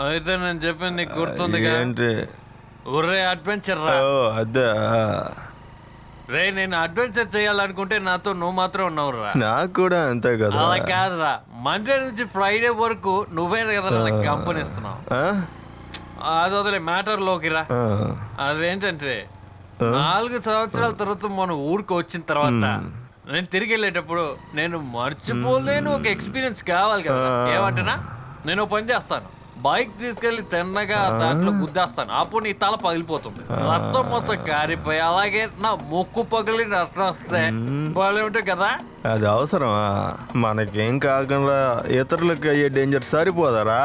అయితే నేను చెప్పింది నీకు గుర్తుంది ఏంటి? ఒరే అడ్వెంచర్ రా. అదే రే నేను అడ్వెంచర్ చేయాలనుకుంటే నాతో నువ్వు మాత్రం ఉన్నావు రా. నాకు కూడా అంతే కదా. అలా కాదురా, మండే నుంచి ఫ్రైడే వరకు నువ్వే కదా నాకు కంపెనీ ఇస్తున్నావు. అది వదిలే మ్యాటర్ లోకి రా. అదేంటంటే 4 సంవత్సరాల తర్వాత మనం ఊరికి వచ్చిన తర్వాత నేను తిరిగి వెళ్ళేటప్పుడు నేను మర్చిపోలేను ఒక ఎక్స్పీరియన్స్ కావాలి కదా. ఏమంటేనా నేను పని చేస్తాను, బైక్ తీసుకెళ్లి తిన్నగా దాంట్లో గుద్దేస్తాను, అప్పుడు నీ తల పగిలిపోతుంది, రక్తం మొత్తం కారిపోయి అలాగే నా ముక్కు పగిలి రక్తం వస్తే బాగా ఉంటాయి కదా. అది అవసరమా? మనకేం కాకుండా ఇతరులకు అయ్యే డేంజర్ సరిపోదారా?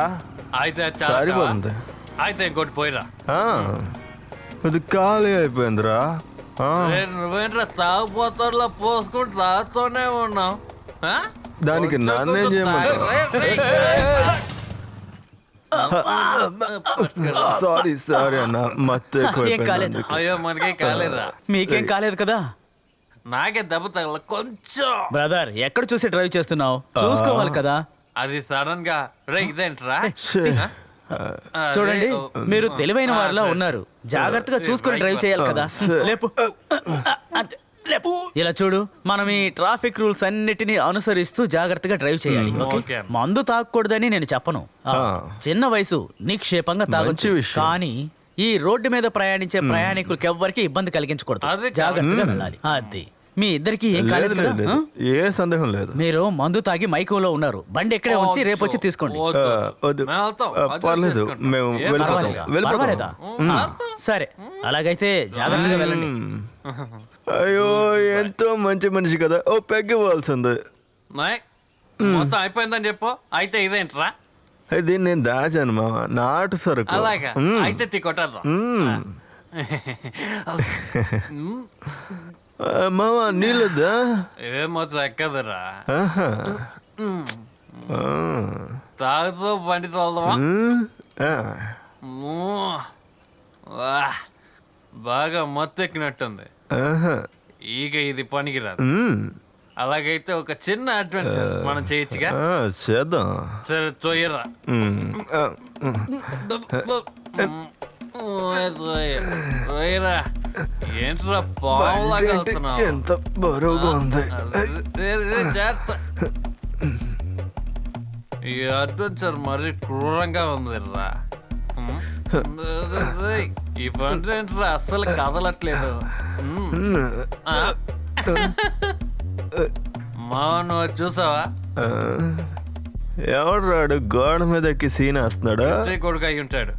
అయితే సరిపోతుంది. అయితే ఇంకోటి పోయిరా. అది ఖాళీ అయిపోయిందిరా. నువ్వేంట్రా తాగుపోతాడులో పోసుకుంటూ తాగుతూనే ఉన్నావు. దానికి నన్నేం చేయమంటారు? సారీ అన్న, అయ్యో మనకేం కాలేదా? మీకేం కాలేదు కదా? నాకే దెబ్బ తగల కొంచెం. బ్రదర్ ఎక్కడ చూసి డ్రైవ్ చేస్తున్నావు? చూసుకోవాలి కదా. అది సడన్ గా రే ఇదేంట్రా? చూడండి, మీరు తెలివైన వారిలా ఉన్నారు. జాగ్రత్తగా చూసుకుని డ్రైవ్ చేయాలి కదా. లేపు లేపు. ఇలా చూడు, మనం ఈ ట్రాఫిక్ రూల్స్ అన్నిటినీ అనుసరిస్తూ జాగ్రత్తగా డ్రైవ్ చేయాలి. ఓకే, మందు తాగకూడదని నేను చెప్పను. చిన్న వయసు, నిక్షేపంగా తాగొచ్చు, కానీ ఈ రోడ్డు మీద ప్రయాణించే ప్రయాణికులకి ఎవ్వరికి ఇబ్బంది కలిగించకూడదు. జాగ్రత్తగా వెళ్ళాలి. అది మీ ఇద్దరికి ఏం కాలేదు కదా? ఏ సందేహం లేదు. మీరు మందు తాగి మైకంలో ఉన్నారు. బండి ఎక్కడే ఉంచి రేపు వచ్చి తీసుకోండి. పర్లేదు, మేము పర్వాలేదా? సరే, అలాగైతే జాగ్రత్తగా వెళ్ళండి. అయ్యో, ఎంతో మంచి మనిషి కదా, ఓ పెగ్ ఇవ్వాల్సింది. మొత్తం అయిపోయిందని చెప్పు. అయితే ఇదేంట్రా? ఇది నేను దాచాను మామ, నాటు సరుకు. అలాగా అయితే తీకొట్టేద్దాం. మామ నీళ్ళొద్దా? ఏమొద్దు, ఎక్కదురా. తాగుతూ బండి తోలుదామా? బాగా మొత్తెక్కినట్టుంది. ఇక ఇది పనికిరాదు. అలాగైతే ఒక చిన్న అడ్వెంచర్ మనం చేయొచ్చుగా. చేద్దాం. సరే తోయరా. ఏంట్రా పావులాగా వెళ్తున్నావు? ఎంత బరువుగా ఉంది. ఈ అడ్వెంచర్ మరీ క్రూరంగా ఉంది రా. ఈ బండి ఏంట్రా అస్సలు కదలట్లేదు. మావ నువ్వు చూసావా? ఎవడు రాడు గోడ మీద ఎక్కి సీన్ వేస్తున్నాడు? కొడుకు అయి ఉంటాడు.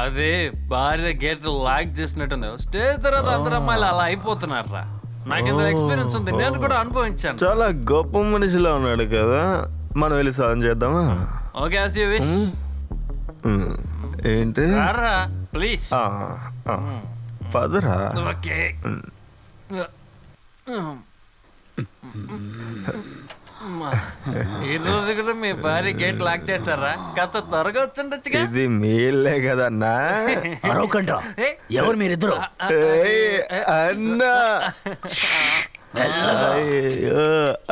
అది భార్య గేట్ లాక్ చేసినట్టుంది. స్టేజ్ తర్వాత అందరూ అమ్మాయిలు అలా అయిపోతున్నారా. నాకు ఇంత ఎక్స్పీరియన్స్ ఉంది, నేను కూడా అనుభవించాను. చాలా గొప్ప మనిషిలా ఉన్నాడు కదా, మనం వెళ్ళి సాయం చేద్దామా? Okay, as you wish. ఏంటి? ప్లీజ్ పదరా. ఓకే. ఈ రోజు కూడా మీ భార్య గేట్ లాక్ చేశారా? కాస్త త్వరగా వచ్చిండొచ్చుగా. ఇది మీలే కదన్నా. ఎవరు మీరిద్దరు? అన్నా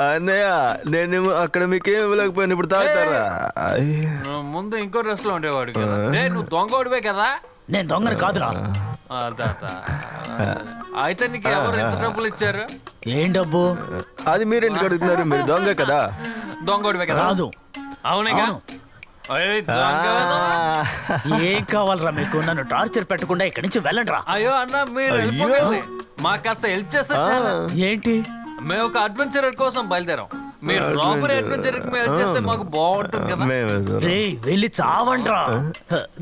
అన్నయ్య, నేను అక్కడ మీకేం ఇవ్వలేకపోయాను, ఇప్పుడు తాగుతారా? ముందు ఇంకో డ్రెస్ లో ఉండేవాడు కదా. నువ్వు దొంగోడివే కదా? నేను దొంగను కాదురా. అయితే నీకు ఎవరు ఎంత డబ్బులు ఇచ్చారు? ఏం డబ్బు? అది మీరెందుకు అడుగుతున్నారు? మీరు దొంగ కదా. దొంగోడివే కదా? కాదు. అవునేగా. ఏం కావాలరా మీకు? నన్ను టార్చర్ పెట్టకుండా ఇక్కడి నుంచి వెళ్ళండి రా. అయ్యో అన్న, మీరు వెళ్ళిపోకండి, మాకు కాస్త హెల్ప్ చేస్తే చాలు. ఏంటి? మేము ఒక అడ్వెంచర్ కోసం బయలుదేరాం. మీరు రాబరీ అడ్వెంచర్ హెల్ప్ చేస్తే మాకు బాగుంటుంది కదా. వెళ్ళి చావండ్రా.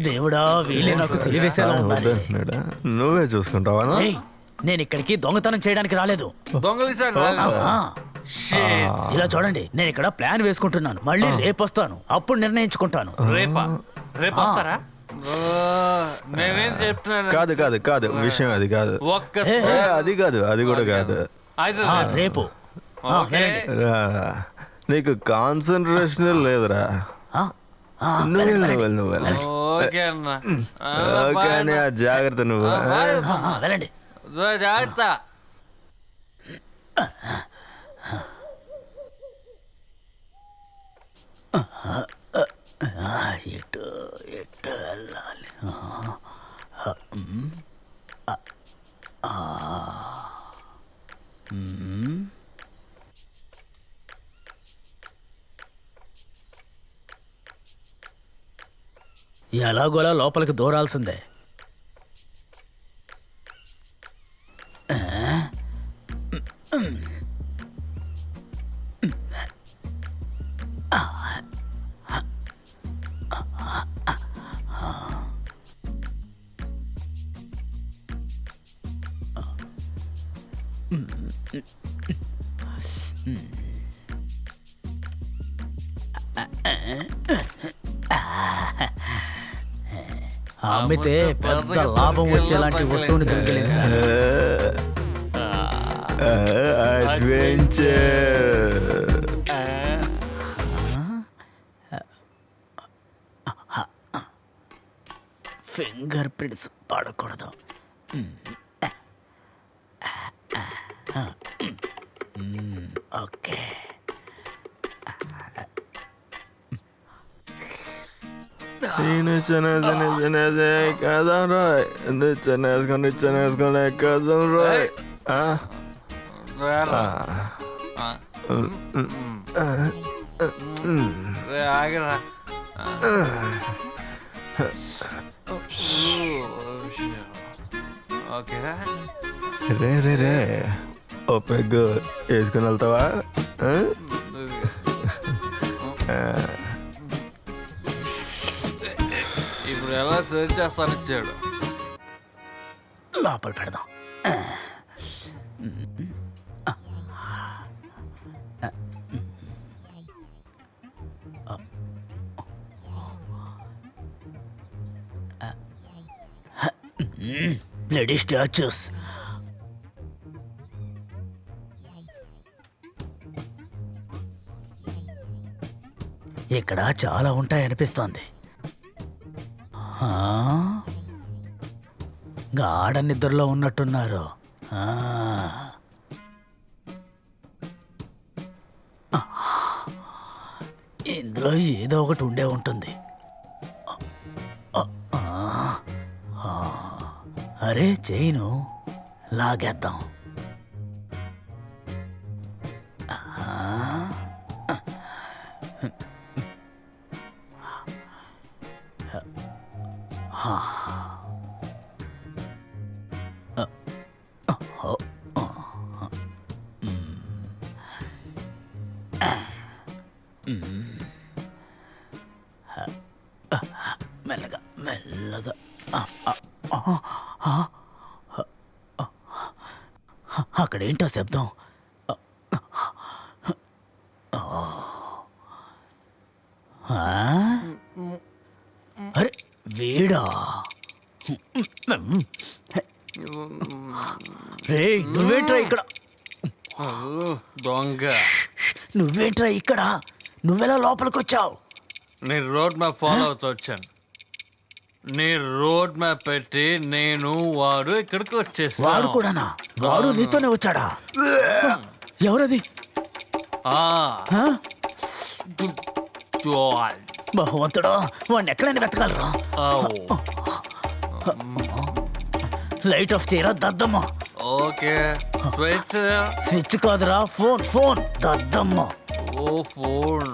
దేవుడా, వీళ్ళే నాకు సిలివేసేలా ఉండాలి. నువ్వే చూసుకుంటావా? నేను ఇక్కడికి దొంగతనం చేయడానికి రాలేదు. ఇలా చూడండి, నేను ఇక్కడ ప్లాన్ వేసుకుంటున్నాను. మళ్ళీ రేపు వస్తాను, అప్పుడు నిర్ణయించుకుంటాను. రేపు వస్తారా? నేనేం చెప్తున్నాను? కాదు కాదు కాదు, విషయం అది కాదు. అది కాదు, అది కూడా కాదు. రేపు నీకు కాన్సన్ట్రేషన్ లేదురా. ఓకే అన్న, జాగ్రత్త. నువ్వు వెళ్ళండి. జాగ్రత్త. ఎటు ఎటు వెళ్ళాలి? ఎలాగోలా లోపలికి దూరాల్సిందే. అమ్మితే పెద్ద లాభం వచ్చేలాంటి వస్తువుని దొంగిలించాలి. అడ్వెంచర్. ఫింగర్ ప్రింట్స్ పడకూడదు. ఓకే. కదం రాయ్ చెనేసుకొని కదం రాయ్. ఆగిరా. ఓకే రే రే రే ఓ పెగ్గు వేసుకొని వెళ్తావా? ఇప్పుడు ఎలా సర్చ్ చేస్తాను ఇచ్చాడు. లోపల పెడదాం. Bloody statues. ఇక్కడ చాలా ఉంటాయనిపిస్తోంది. గాఢ నిద్రలో ఉన్నట్టున్నారు. ఇందులో ఏదో ఒకటి ఉండే ఉంటుంది. అరే చైను లాగేద్దాం. మెల్లగా మెల్లగా. అక్కడేంటో శబ్దం? అరే వీడా? రే నువ్వేంట్రా ఇక్కడ? దొంగ నువ్వేంట్రా ఇక్కడ? నువ్వెలా లోపలికి వచ్చావు? నీ రోడ్ మ్యాప్ ఫాలో అవుతూ వచ్చాను. నీ రోడ్ మ్యాప్ పెట్టి నేను వాడు ఇక్కడికి వచ్చేసా. వాడు కూడానా? వాడు నీతోనే వచ్చాడా? ఎవరది? భగవంతుడా, వాడిని ఎక్కడైనా వెతకాలరా. లైట్ ఆఫ్ చేయరా దద్దమ్మ. ఓకే స్విచ్ కాదురా, ఫోన్ ఫోన్ దద్దమ్మ. ఓ ఫోన్.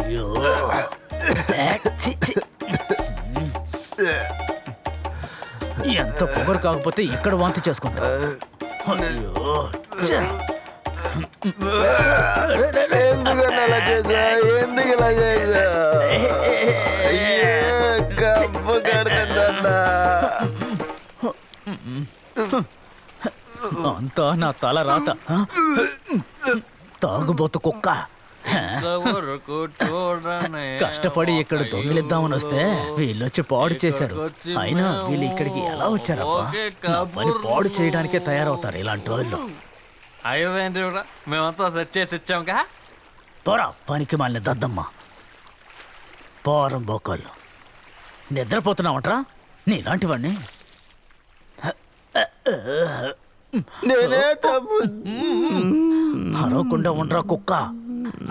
అయ్యో ఎంత పొగరు కాకపోతే ఇక్కడ వాంతి చేసుకుంటా. అయ్యో ఎందుకు ఇలా చేసా? ఎందుకు ఇలా చేసా? కప్పు కడుతుందన్నా. అంతా నా తల రాత. తాగుబోతు కుక్క. కష్టపడి ఇక్కడ దొంగిలిద్దామని వస్తే వీళ్ళొచ్చి పాడు చేశారు. అయినా వీళ్ళు ఇక్కడికి ఎలా వచ్చారబ్బా? పని పాడు చేయడానికే తయారవుతారు ఇలాంటి వాళ్ళు. అయ్యేంటి మేమంతా సెట్ చేసి ఇచ్చాంకా. పోరా పనికి మాలిన దద్దమ్మ. పోరం బోకోళ్ళు. నిద్రపోతున్నావట్రా నీలాంటి వాడిని? నేనే తప్పు. అరవకుండా ఉండరా కుక్క.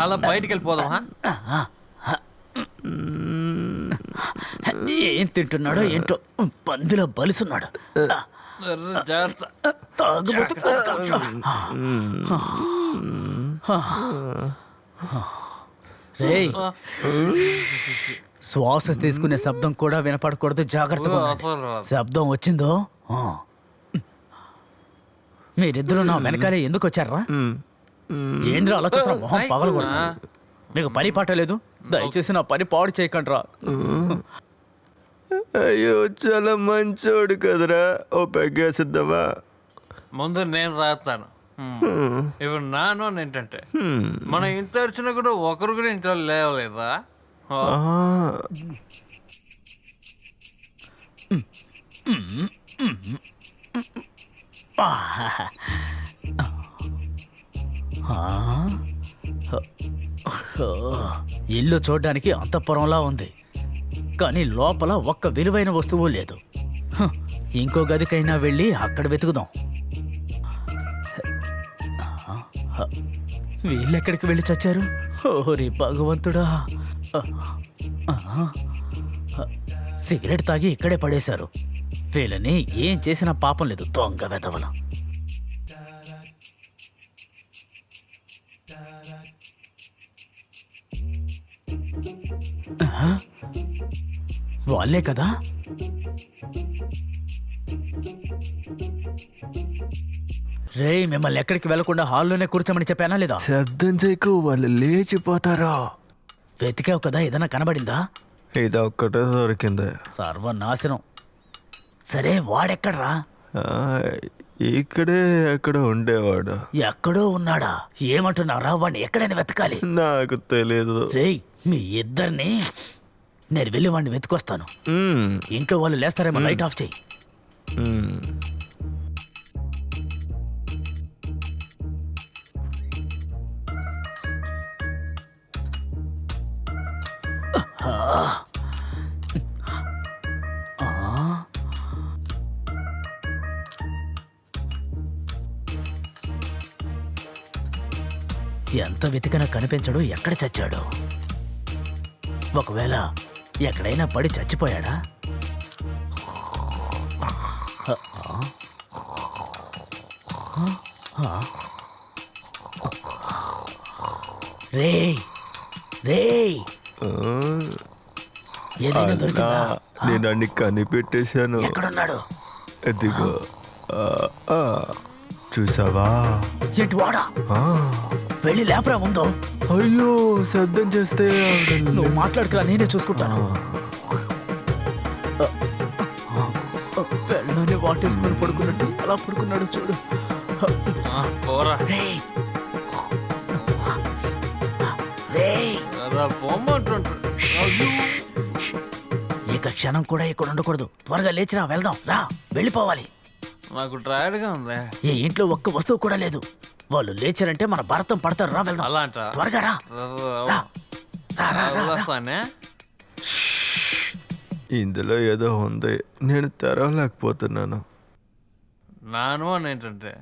అలా బయటికి వెళ్ళిపోదామా? ఏం తింటున్నాడో ఏంటో, పందిలో బలుసున్నాడు. జాగ్రత్త. తాగుబోతు రేయ్, శ్వాస తీసుకునే శబ్దం కూడా వినపడకూడదు, జాగ్రత్తగా ఉండండి. శబ్దం వచ్చిందో మీరిద్దరూ నా వెనకాలే ఎందుకు వచ్చారా? ఏంద్ర ఆలోచిస్తున్నా, మొహం పగలగొడతా. మీకు పని పాట లేదు, దయచేసి నా పని పాడు చేయకండి రా. అయ్యో చాలా మంచోడు కదరా, ఓ పెగ్గేసిద్దామా? ముందు నేను రాస్తాను. ఇప్పుడు నాను ఏంటంటే మనం ఇంత వచ్చినా కూడా ఒకరు కూడా ఇంట్లో లేవలేదా? ఇల్లు చూడడానికి అంతఃపురంలా ఉంది, కానీ లోపల ఒక్క విలువైన వస్తువు లేదు. ఇంకో గదికైనా వెళ్ళి అక్కడ వెతుకుదాం. వీళ్ళెక్కడికి వెళ్ళి చచ్చారు? ఓరి భగవంతుడా, సిగరెట్ తాగి ఇక్కడే పడేశారు. వీళ్ళని ఏం చేసినా పాపం లేదు, దొంగ వెధవల. వాళ్ళే కదా. రేయ్, మిమ్మల్ని ఎక్కడికి వెళ్లకుండా హాల్లోనే కూర్చోమని చెప్పానా లేదా? శబ్దం చేయకు, వాళ్ళు లేచిపోతారా. వెతికావు కదా, ఏదైనా కనబడిందా? ఇది ఒక్కటే దొరికింది. సర్వనాశనం. సరే, వాడెక్కడ్రా? ఇక్కడే ఎక్కడ ఉండేవాడు. ఎక్కడో ఉన్నాడా? ఏమంటున్నారా? వాడిని ఎక్కడైనా వెతకాలి. నాకు తెలియదు. రేయ్, మీ ఇద్దరిని నేను వెళ్ళి వాడిని వెతుకొస్తాను. ఇంట్లో వాళ్ళు లేస్తారేమో, లైట్ ఆఫ్ చేయి. ఎంత వెతికినా కనిపించడు. ఎక్కడ చచ్చాడు? ఒకవేళ ఎక్కడైనా పడి చచ్చిపోయాడా? రేయ్ రేయ్, ఏదైనా దొరికిందా? నేను అన్ని కనిపెట్టేశాను. ఎక్కడున్నాడు? ఎదిగో, చూసావా? ఏంటి వాడా? వెళ్ళి లేపరా ముందు. అయ్యో, శబ్దం చేస్తే నువ్వు మాట్లాడుకురా, నేనే చూసుకుంటాను. పెళ్ళని వాటేసుకొని పడుకున్నట్టు అలా పడుకున్నాడు చూడు. రేయ్ రేయ్, ఇక క్షణం కూడా ఇక్కడ ఉండకూడదు. త్వరగా లేచిరా, వెళ్దాం. రా, వెళ్ళిపోవాలి. నాకు టైర్డ్గా ఉంది. ఈ ఇంట్లో ఒక్క వస్తువు కూడా లేదు. వాళ్ళు లేచారంటే మన భారతం పడతారు. రా, వెళ్దాం. అలా అంట. త్వరగా రా. ఇందులో ఏదో ఉంది, నేను తెరవలేకపోతున్నాను. నాను అని ఏంటంటే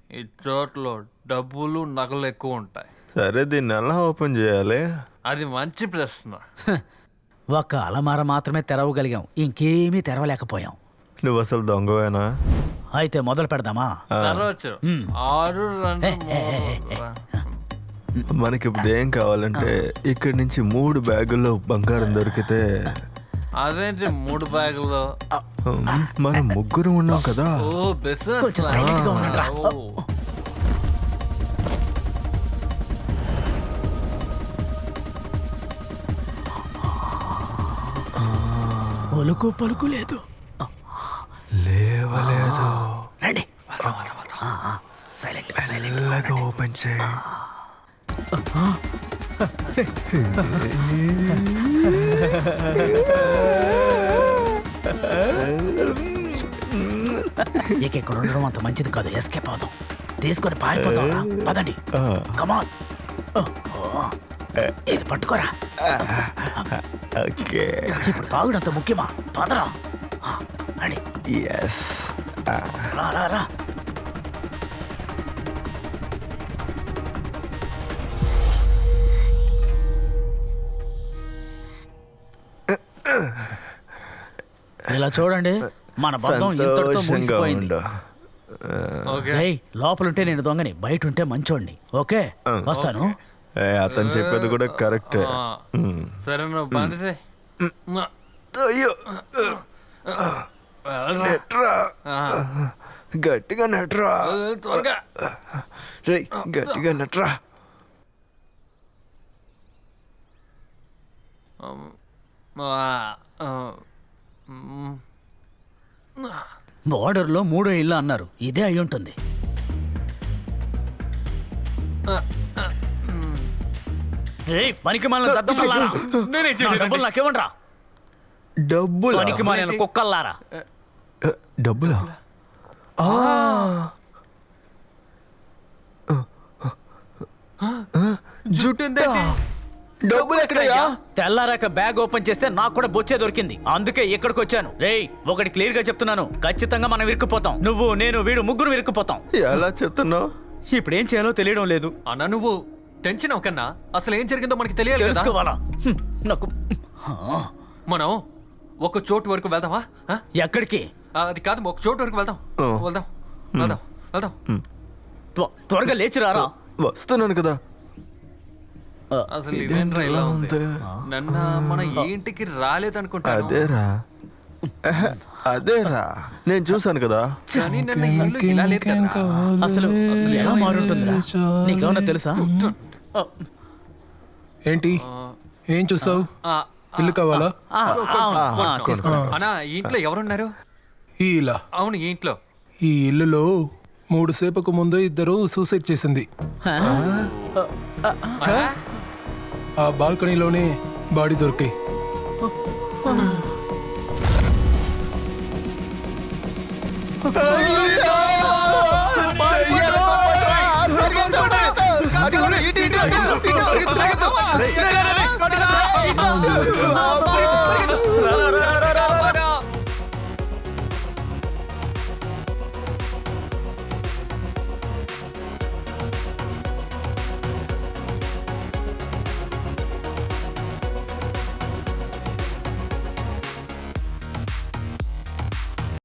ఈ చోట్లో డబ్బులు నగలు ఎక్కువ ఉంటాయి. సరే, దీన్ని ఎలా ఓపెన్ చేయాలి? అది మంచి ప్రశ్న. ఒక్క అలమార మాత్రమే తెరవగలిగాం, ఇంకేమీ తెరవలేకపోయాం. నువ్వు అసలు దొంగవేనా? అయితే మొదలు పెడదామా? తెరవచ్చు. 6 2 మనకి ఇప్పుడు ఏం కావాలంటే ఇక్కడి నుంచి 3 బ్యాగుల్లో బంగారం దొరికితే. అదేంటి 3 బ్యాగులు? మనం ముగ్గురు ఉన్నాం కదా. ఓ, బిజినెస్. కొంచెం silent గా ఉండండి రా. ఒలుకు పలుకు లేదు. లేవలేదు. రండి, సైలెంట్ సైలెంట్. మెల్లగా ఓపెన్ చేయి. ఇక్కడ ఉండడం అంత మంచిది కాదు. ఎస్కేప్ అవుదాం, తీసుకొని పారిపోతాం. పదండి, కమాన్. ఇది పట్టుకోరా. ఓకే, ఇప్పుడు తాగుడంత ముఖ్యమా? పదరా. రండి. ఎస్. రా రా రా. ఇలా చూడండి, మన బంధం ఇంతటితో సంతోషంగా ముగిసిపోయింది. ఉండు. ఓకే రేయ్, లోపలుంటే నేను దొంగని, బయట ఉంటే మంచోడిని. ఓకే, వస్తాను. అతను చెప్పేది కూడా కరెక్టే. సరే నువ్వు పండితే అయ్యో నెట్రా, గట్టిగా నెట్రా, త్వరగా రే గట్టిగా నెట్రా. బోర్డర్లో 3వ ఇల్లు అన్నారు, ఇదే అయి ఉంటుంది. రేయ్, పనికి మాలిన దద్దమల్లారా, నేనే నా డబ్బులు నాకేమండ్రా, డబ్బులా? పనికి మాలిన కుక్కల్లారా. డబ్బులా? జుట్టు డబ్బులు ఎక్కడయ్యా? తెల్లారాక బ్యాగ్ ఓపెన్ చేస్తే నాకు కూడా బొచ్చే దొరికింది, అందుకే ఇక్కడికి వచ్చాను. రేయ్, ఒకటి క్లియర్ గా చెప్తున్నాను, ఖచ్చితంగా మనం ఇరుక్కుపోతాం. నువ్వు, నేను, వీడు ముగ్గురు ఇరుక్కుపోతాం. ఎలా చెప్తున్నావు? ఇప్పుడు ఏం చేయాలో తెలియడం లేదు. అన్న నువ్వు టెన్షన్ అవ్వకన్నా, అసలు ఏం జరిగిందో మనకి తెలియాలి కదా. తెలుసుకోవాలా? నాకు మనం ఒక చోటు వరకు వెళ్దామా? ఎక్కడికి? అది కాదు, ఒక చోటు వరకు వెళ్దాం. వెళ్దాం వెళ్దాం వెళ్దాం. త్వరగా లేచి రారా. వస్తున్నాను కదా. అసలు ఇదేంట్రా ఇలా ఉంది? నన్న మన ఈ ఇంటికి రాలేదనుకుంటాను. అదేరా నేను చూసాను కదా. కానీ నన్న ఈ ఇల్లు ఇలా లేదు కదా. అసలు ఎలా మారుంటుందిరా? నీకేమన్నా తెలుసా? ఏంటి ఏం చూసావు? ఇల్లు కావాలా? అన్నా, ఈ ఇంట్లో ఎవరున్నారు? ఈ ఇల్లా? అవును, ఈ ఇంట్లో. ఈ ఇల్లులో 3 సేపకు ముందు ఇద్దరు సూసైడ్ చేసింది. ఆ బాల్కనీలోనే బాడీ దొరికాయి.